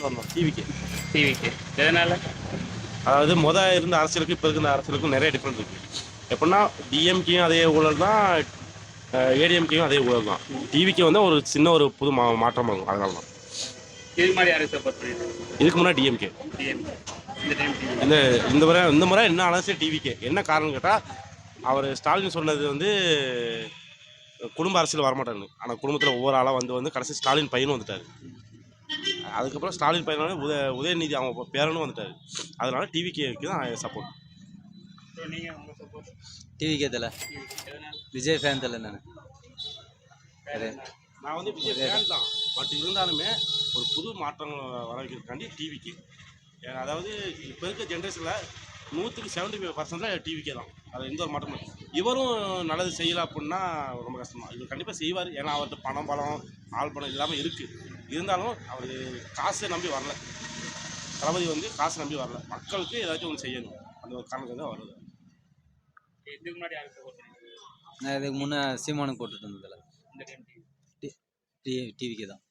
வரணும் டிவிக்கு. டிவிக்கு எதனால? அதாவது இருந்த அரசியலுக்கும் இப்போ இருக்கிற அரசியலுக்கும் நிறைய டிஃப்ரெண்ட் இருக்குது. எப்படின்னா டிஎம்கேயும் அதே ஊழல் தான், ஏடிஎம்கேயும் அதே ஊழல் தான். டிவிக்கு வந்து ஒரு சின்ன ஒரு புது மாற்றம் ஆகும். அதனால தான் இதுக்கு முன்னாடி யாருக்கு சப்போர்ட் பண்ணிட்டு? இதுக்கு முன்னாடி டிஎம்கே. டிஎம்கே. இந்த டைம் இந்த இந்த முறை என்ன ஆனாலும் டிவிக்கே. என்ன காரணம் கேட்டால், அவர் ஸ்டாலின் சொன்னது வந்து குடும்ப அரசியல் வரமாட்டாங்க. ஆனால் குடும்பத்தில் ஒவ்வொரு ஆளாக வந்து கடைசி ஸ்டாலின் பையனும் வந்துட்டார். அதுக்கப்புறம் ஸ்டாலின் பையனோட உதயநிதி அவங்க பேரனும் வந்துட்டார். அதனால டிவிக்கேக்கு தான் சப்போர்ட். நீங்கள் உங்கள் சப்போர்ட்? டிவிக்கே தலை. விஜய் ஃபேன் தலை. நான் வந்து விஜய் ஃபேன் தான். பட் இருந்தாலுமே ஒரு புது மாற்றங்கள் வர வைக்கிறதுக்காண்டி டிவிக்கு. அதாவது இப்போ இருக்க ஜென்ரேஷனில் 100% டிவிக்கே தான். அது எந்த ஒரு மாற்றமும் இல்லை. இவரும் நல்லது செய்யலை அப்படின்னா ரொம்ப கஷ்டமாக. இவர் கண்டிப்பாக செய்வார். ஏன்னா அவர்கிட்ட பணம் ஆள் பணம் இல்லாமல் இருக்குது. இருந்தாலும் அவர் காசை நம்பி வரல. தளபதி வந்து காசை நம்பி வரல. மக்களுக்கு ஏதாச்சும் ஒன்று செய்யணும். அந்த ஒரு காரணத்துக்கு தான் வருது. இதுக்கு முன்னாடி யாருக்கு சப்போர்ட் பண்ணிட்டு? நான் இதுக்கு முன்னே சீமானுக்கு போட்டுட்டு இருந்ததில்ல. இந்த டைம் டிவிக்கே தான்.